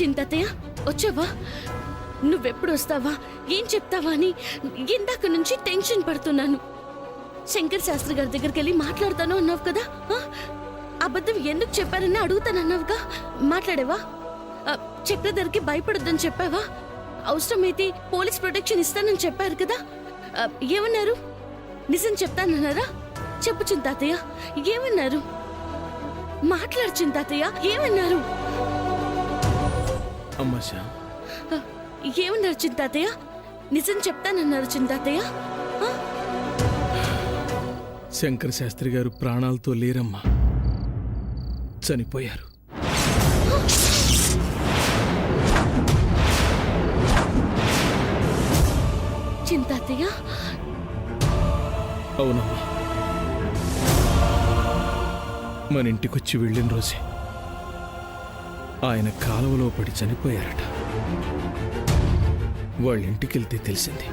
చింతతయ్య వచ్చావా? నువ్వెప్పుడు వస్తావా, ఏం చెప్తావా అని ఇందాక నుంచి టెన్షన్ పడుతున్నాను. శంకర్ శాస్త్రి గారి దగ్గరికి వెళ్ళి మాట్లాడతాను అన్నావు కదా, అబద్ధం ఎందుకు చెప్పారని అడుగుతానన్నావుగా, మాట్లాడేవా? చక్రధర్కి భయపడొద్దని చెప్పావా? అవసరమైతే పోలీస్ ప్రొటెక్షన్ ఇస్తానని చెప్పారు కదా, ఏమన్నారు? నిజం చెప్తానన్నారా? చెప్పు చింతాతయ్య, ఏమన్నారు? మాట్లాడు చింతాతయ్య, ఏమన్నారు? ఏమన్నారు చింతాతయ్య? నిజం చెప్తానన్నారు చింతాతయ్య? శంకర్ శాస్త్రి గారు ప్రాణాలతో లేరమ్మా, చనిపోయారు. చింతాతయ్య? అవునమ్మా, మన ఇంటికొచ్చి వెళ్ళిన రోజే ఆయన కాలువలో పడి చనిపోయారట. వాళ్ళ ఇంటికెళ్తే తెలిసింది.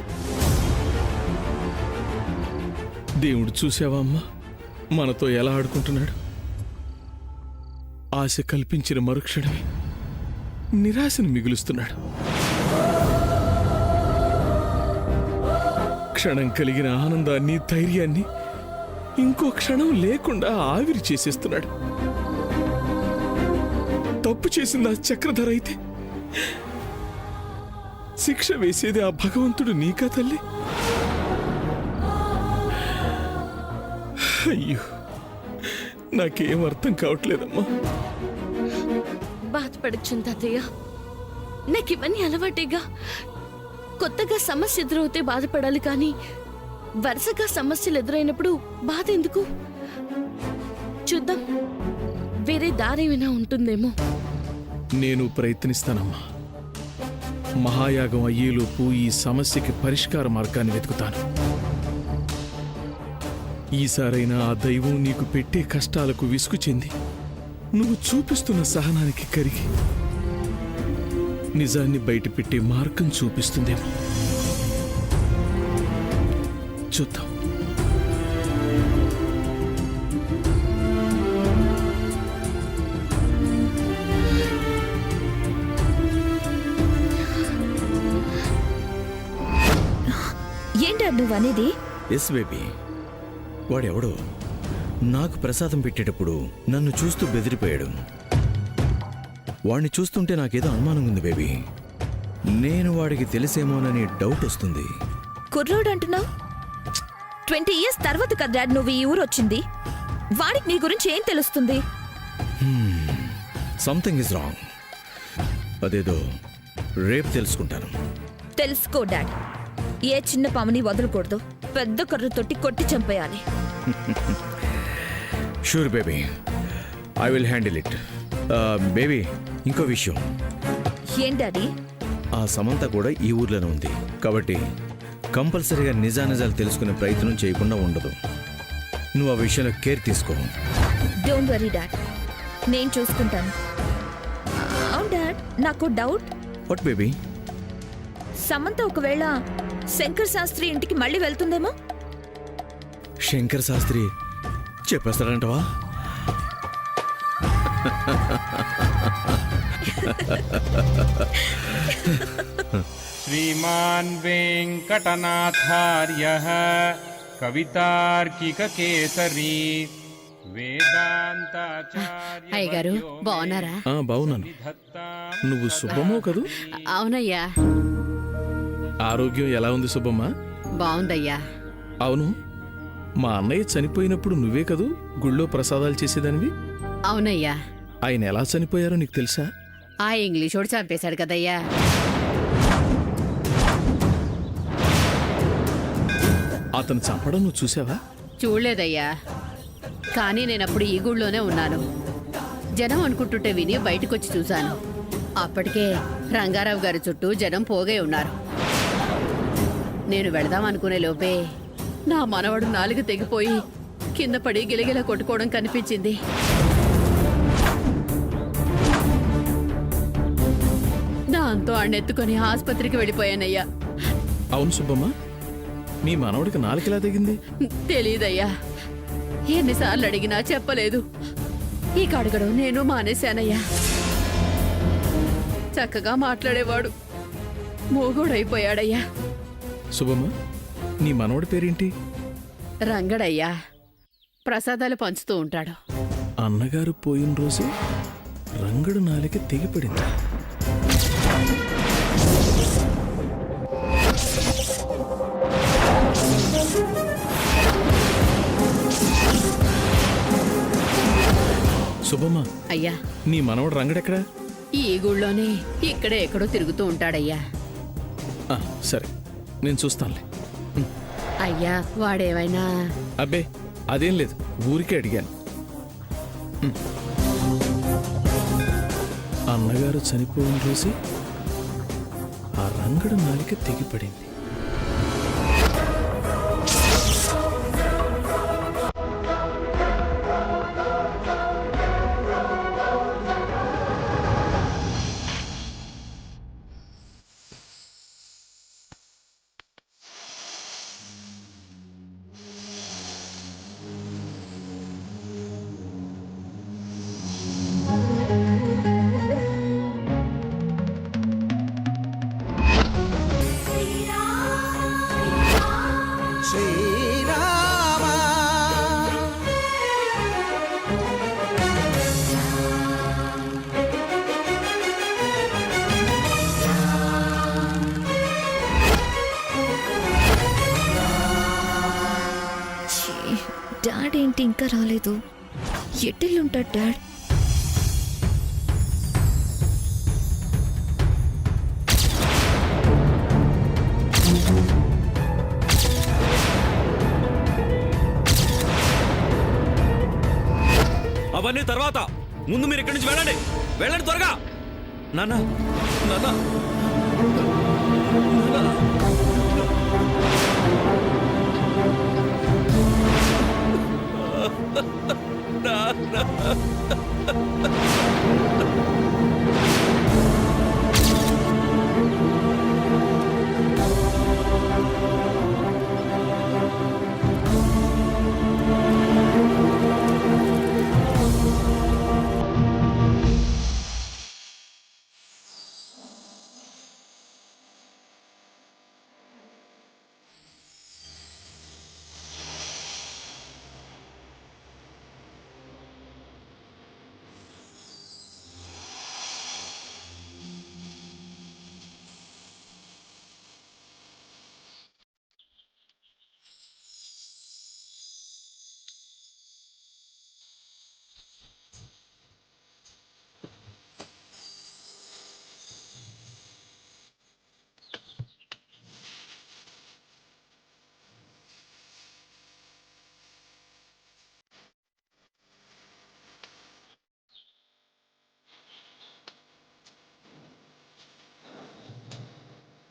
దేవుడు చూసావా అమ్మా, మనతో ఎలా ఆడుకుంటున్నాడు? ఆశ కల్పించిన మరుక్షణమే నిరాశను మిగులుస్తున్నాడు. క్షణం కలిగిన ఆనందాన్ని, ధైర్యాన్ని ఇంకో క్షణం లేకుండా ఆవిరి చేసేస్తున్నాడు. తప్పు చేసింది ఆ చక్రధర అయితే శిక్ష వేసేది ఆ భగవంతుడు నీకా తల్లి? అయ్యో, నాకేం అర్థం కావట్లేదమ్మా. బాధపడకు చింతాతయ్య, నాకు ఇవన్నీ అలవాటేగా. కొత్తగా సమస్య ఎదురవుతే బాధపడాలి కానీ వరుసగా సమస్యలు ఎదురైనప్పుడు బాధ ఎందుకు? చూద్దాం, వేరే దారేమైనా ఉంటుందేమో. నేను ప్రయత్నిస్తానమ్మా. మహాయాగం అయ్యేలోపు ఈ సమస్యకి పరిష్కార మార్గాన్ని వెతుకుతాను. ఈసారైనా ఆ దైవం నీకు పెట్టే కష్టాలకు విసుగు చెంది నువ్వు చూపిస్తున్న సహనానికి కరిగి నిజాన్ని బయటపెట్టే మార్గం చూపిస్తుందేమో. చూద్దాం. ఏంటా నువ్వు అనేది? ఎస్ బేబీ, వాడెవడో నాకు ప్రసాదం పెట్టేటప్పుడు నన్ను చూస్తూ బెదిరిపోయాడు. వాడిని చూస్తుంటే నాకేదో అనుమానం ఉంది బేబీ. నేను వాడికి తెలిసేమోనని డౌట్ వస్తుంది. కుర్రోడు అంటున్నావు? 20 years తర్వాత కదా డాడ్ నువ్వు ఈ ఊరు వచ్చింది. వాడికి నీ గురించి ఏం తెలుస్తుంది? Something is wrong. అదేదో రేపు తెలుసుకుంటాను. తెలుసుకో డాడ్. ఏ చిన్న పాముని వదలకూడదు, పెద్ద కర్రతోటి కొట్టి చంపేయాలి. Sure baby, I will handle it. Baby, ఇంకో విషయం. ఏంటది? ఆ సమంత కూడా ఈ ఊర్లోనే ఉంది కాబట్టి కంపల్సరీగా నిజానిజాలు తెలుసుకునే ప్రయత్నం చేయకుండా ఉండదు. నువ్వు ఆ విషయంలో కేర్ తీసుకో. డోంట్ వరీ డాడ్, నేను చూసుకుంటాను. అవును డాడ్, నాకు డౌట్. What baby? సమంత ఒకవేళ శంకర్ శాస్త్రి ఇంటికి మళ్ళీ వెళ్తుందేమో. శంకర్ శాస్త్రి చెప్పేస్తాడంటవా? శ్రీమాన్ వెంకటనాథార్యః కవితార్కికకేసరి వేదాంతాచార్య. అయ్యగారు బాగున్నారా? బాగున్నాను. నువ్వు సుబ్బమ్మో కదూ? అవునయ్యా. ఆరోగ్యం ఎలా ఉంది సుబ్బమ్మ? బాగుందయ్యా. అవును, మా అన్నయ్య చనిపోయినప్పుడు నువ్వే కదూ గుళ్ళో ప్రసాదాలు చేసేదానివి? అవునయ్యా. ఆయన ఎలా చనిపోయారో నీకు తెలుసా? ఆ ఇంగ్లీషోడు చంపేశాడు కదయ్యా. అతను చంపడం నువ్వు చూసావా? చూడలేదయ్యా, కానీ నేనప్పుడు ఈ గుళ్ళోనే ఉన్నాను. జనం అనుకుంటుంటే విని బయటకొచ్చి చూశాను. అప్పటికే రంగారావు గారి చుట్టూ జనం పోగే ఉన్నారు. నేను వెళదాం అనుకునే లోపే నా మనవడు నాలుగు తెగిపోయి కింద పడి గిలగిల కొట్టుకోవడం కనిపించింది. దాంతో అన్నెత్తుకొని ఆసుపత్రికి వెళ్ళిపోయానయ్యా. అవును సుబ్బమ్మ, మీ మనవడికి నాలుకెలా తెగింది? తెలీదయ్యా, ఎన్నిసార్లు అడిగినా చెప్పలేదు. ఈ కడగడం నేను మానేశానయ్యా. చక్కగా మాట్లాడేవాడు. మోగోడైపోయాడయ్యా. శుభమ్మ, నీ మనవడి పేరేంటి? రంగడయ్యా. ప్రసాదాలు పంచుతూ ఉంటాడు. అన్నగారు పోయిన రోజే రంగడు నాలిక తెగిపడింది. శుభమ్మ, అయ్యా, నీ మనవడు రంగడెక్కడా? ఈ గుళ్ళోనే ఇక్కడే ఎక్కడో తిరుగుతూ ఉంటాడయ్యా. ఆ, సరే, నేను చూస్తానులే. అయ్యా, వాడేమైనా అబ్బే, అదేం లేదు, ఊరికే అడిగాను. అన్నగారు చనిపోయిన రోజే ఆ రంగడు నాలిక తెగిపడింది. ఛీ, డాడ్ ఏంటి ఇంకా రాలేదు? ఎట్టెళ్ళుంటాడు డాడ్? అవన్నీ తర్వాత, ముందు మీరు ఇక్కడి నుంచి వెళ్ళండి. వెళ్ళండి త్వరగా. నాన్న, నాన్న, నాన్న.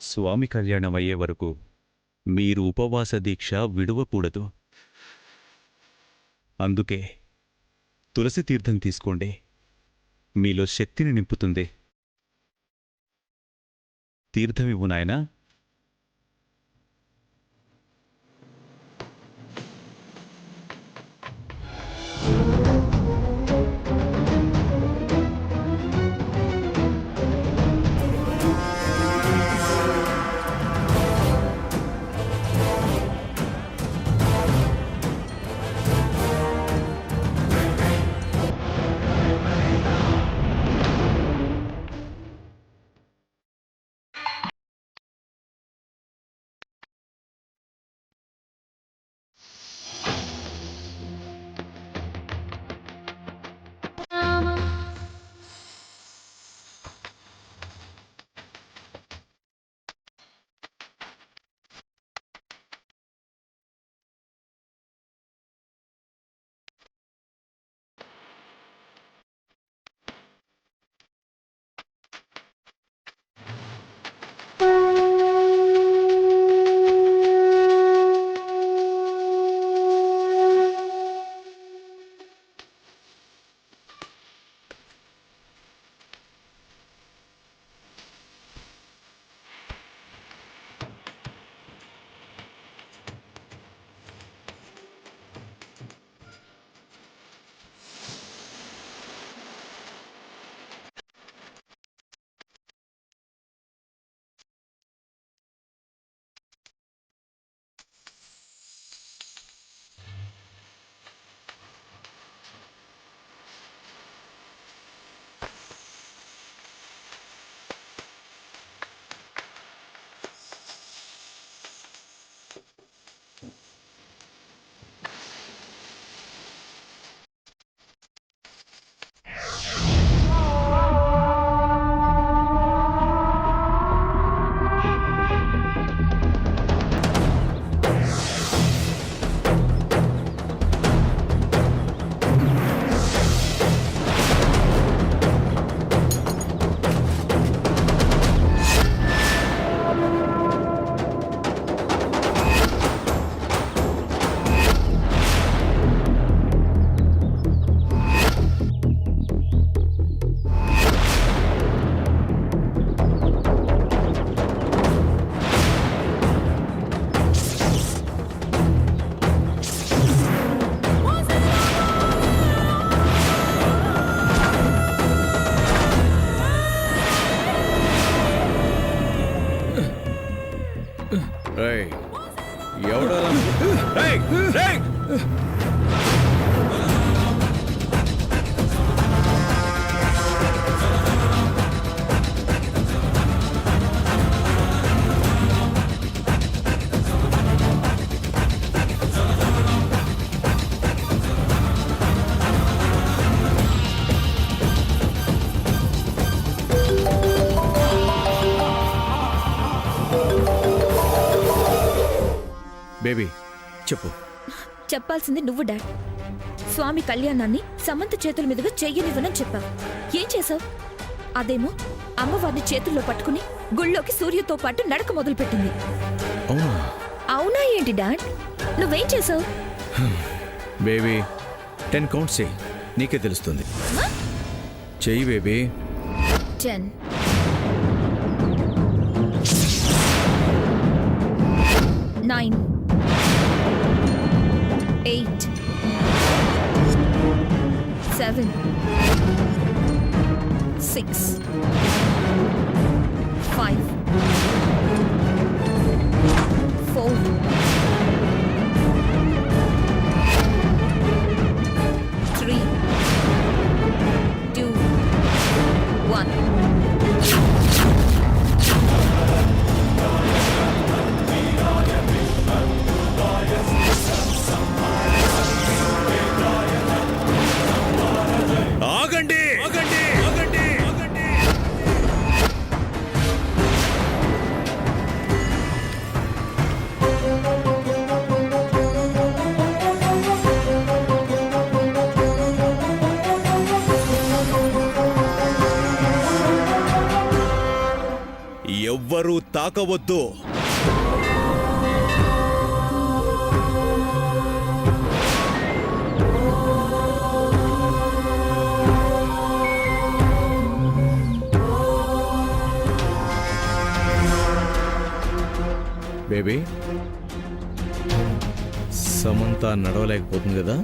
స్వామి కళ్యాణం అయ్యే వరకు మీరు ఉపవాస దీక్ష విడవకూడదు. అందుకే తులసి తీర్థం తీసుకోండి. మీలో శక్తిని నింపుతుంది. తీర్థమివ్వు నాయనా. రేయ్, ఎవడో రేయ్, రేయ్! బేబీ చెప్పు. చెప్పాల్సింది నువ్వు డాడ్. స్వామి కళ్యాణాన్ని సమంత చేతుల మీదుగా చెయ్యనివ్వనని చెప్పావు. ఏం చేసావు? అదేమో అమ్మవారిని చేతుల్లో పట్టుకుని గుళ్ళోకి సూర్యతో పాటు నడక మొదలుపెట్టింది. అవునా? అవునా ఏంటి డాడ్? నువ్వేం చేసావు? బేబీ 10 కౌంట్స్ చెయ్యి, నీకే తెలుస్తుంది. చెయ్యి బేబీ. 10 9 8 7 6 5 4 3 2 1. ఆగండి, ఆగండి, ఆగండి, ఆగండి! ఎవ్వరూ తాకవద్దు. బేబీ, సమంత నడవలేకపోతుంది కదా?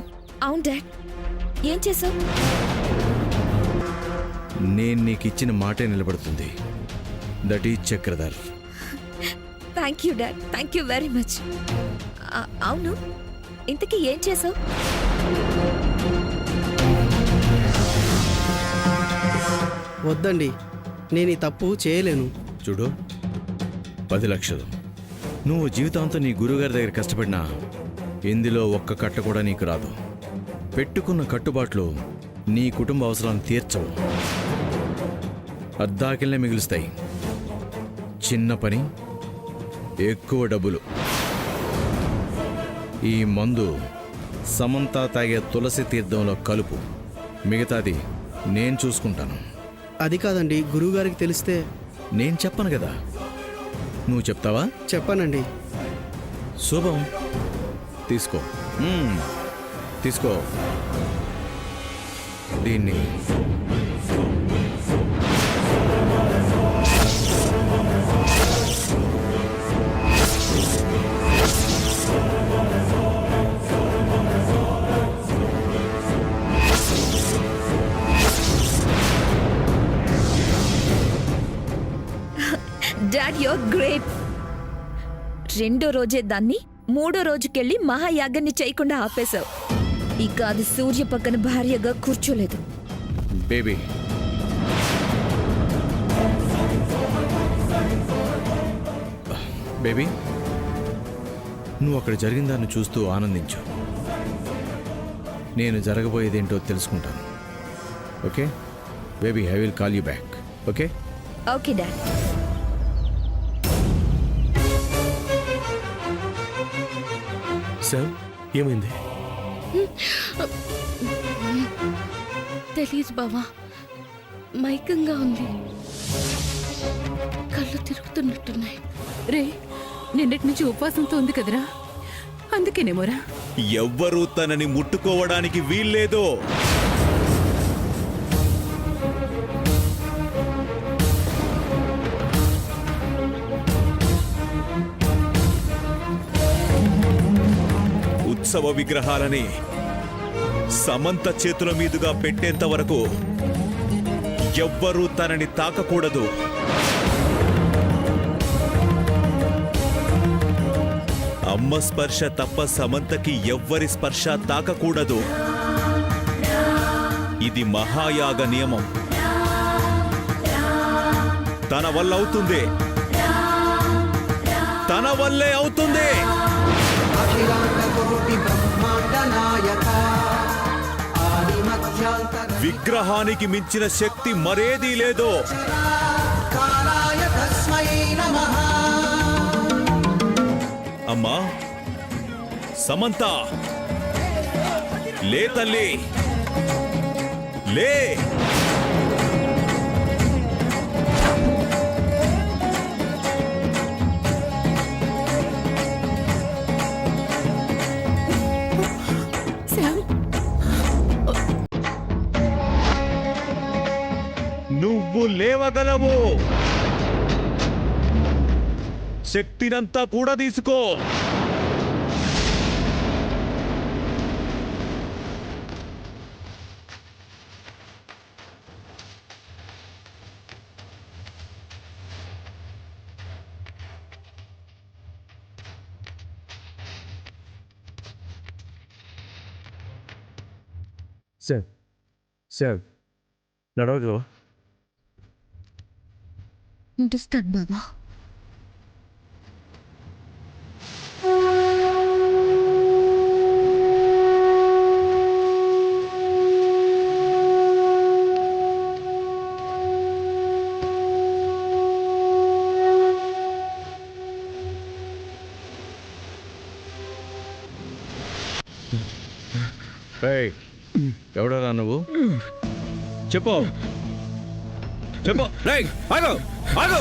అవును డాడ్. ఏం చేసావు? నేను నీకు ఇచ్చిన మాటే నిలబడుతుంది. That is Chakradhar. Thank you dad, thank you very much. అవును, ఇంతకీ ఏం చేసావు? వద్దండి, నేను ఈ తప్పు చేయలేను. చూడు, 10 లక్షలు. నువ్వు జీవితాంతం నీ గురుగారి దగ్గర కష్టపడినా ఇందులో ఒక్క కట్ట కూడా నీకు రాదు. పెట్టుకున్న కట్టుబాట్లు నీ కుటుంబ అవసరాలను తీర్చవు, అద్దాకిల్నే మిగులుస్తాయి. చిన్న పని, ఎక్కువ డబ్బులు. ఈ మందు సమంత తాగే తులసి తీర్థంలో కలుపు, మిగతాది నేను చూసుకుంటాను. అది కాదండి, గురువుగారికి తెలిస్తే. నేను చెప్పను కదా, నువ్వు చెప్తావా? చెప్పానండి. శుభం. తీసుకో, తీసుకో దీన్ని. Dad you're great. రెండో రోజే దాన్ని మూడో రోజుకెళ్ళి మహాయాగాన్ని చేయకుండా ఆపేశావు. ఇక అది సూర్య పక్కన భార్యగా కూర్చోలేదు. బేబీ, బేబీ, నువ్వు అక్కడ జరిగిన దాన్ని చూస్తూ ఆనందించు. నేను జరగబోయేదేంటో తెలుసుకుంటాను. Okay baby, I will call you back. Okay? Okay dad. Sir, ఏమైంది? తెలీదు బావా, మైకంగా ఉంది, కళ్ళు తిరుగుతున్నట్టున్నాయి. రే, నిన్నటి నుంచి ఉపవాసంతో ఉంది కదరా, అందుకేనేమోరా. ఎవ్వరూ తనని ముట్టుకోవడానికి వీల్లేదు. ఉత్సవ విగ్రహాలని సమంత చేతుల మీదుగా పెట్టేంత వరకు ఎవ్వరూ తనని తాకకూడదు. అమ్మ స్పర్శ తప్ప సమంతకి ఎవ్వరి స్పర్శ తాకకూడదు. ఇది మహాయాగ నియమం. తన వల్ల అవుతుంది, తన వల్లే అవుతుంది. విగ్రహానికి మించిన శక్తి మరేదీ లేదు. అమ్మా సమంత, లే తల్లి, లే. నువ్వు లేవగలవు. శక్తినంతా కూడా తీసుకో. సార్ నడవదు. నడుస్తాను బాబా. ఎవడరా నువ్వు? చెప్పు చెప్పు. రేయ్ ఆగు ఆగు.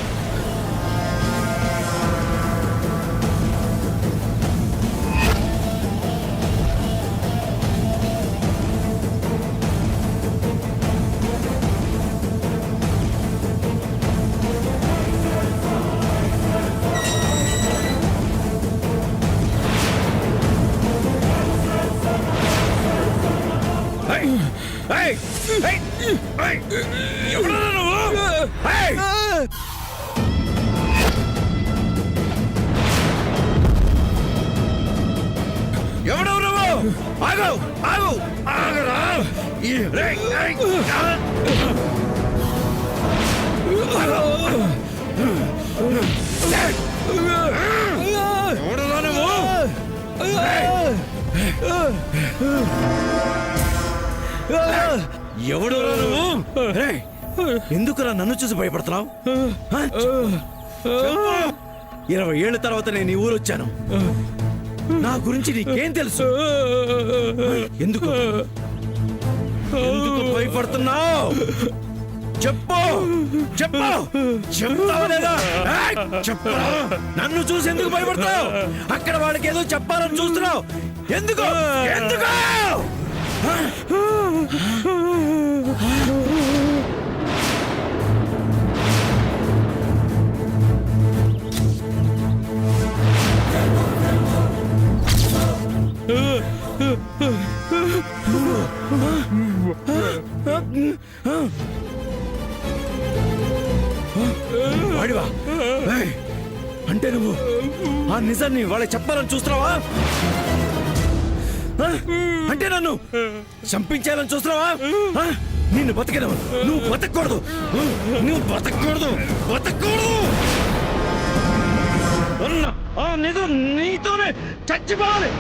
ఎవడరా నువ్వు? ఎవడవు నువ్వు? ఆగు ఆగు ఆగరా. ఎవడరా నువ్వు? ఎవడురా నువ్వు? ఎందుకురా నన్ను చూసి భయపడుతున్నావు? 20 ఏళ్ల తర్వాత నేను ఈ ఊరు వచ్చాను. నా గురించి నీకేం తెలుసు? ఎందుకు ఎందుకు భయపడుతున్నావు? చెప్పు చెప్పు. చెప్తావా లేదా? చెప్పు. నన్ను చూసి ఎందుకు భయపడతావు? అక్కడ వాళ్ళకి ఏదో చెప్పాలని చూస్తున్నావు. ఎందుకు ఎందుకు? వాడివా? అంటే నువ్వు ఆ నిజాన్ని వాళ్ళకి చెప్పాలని చూస్తున్నావా? అంటే నన్ను చంపించాలని చూస్తున్నావా? నిన్ను బతకను. నువ్వు బతకూడదు. నువ్వు బతకూడదు. బతకూడదు. ఆ నిజం నీతోనే చచ్చిపోవాలి.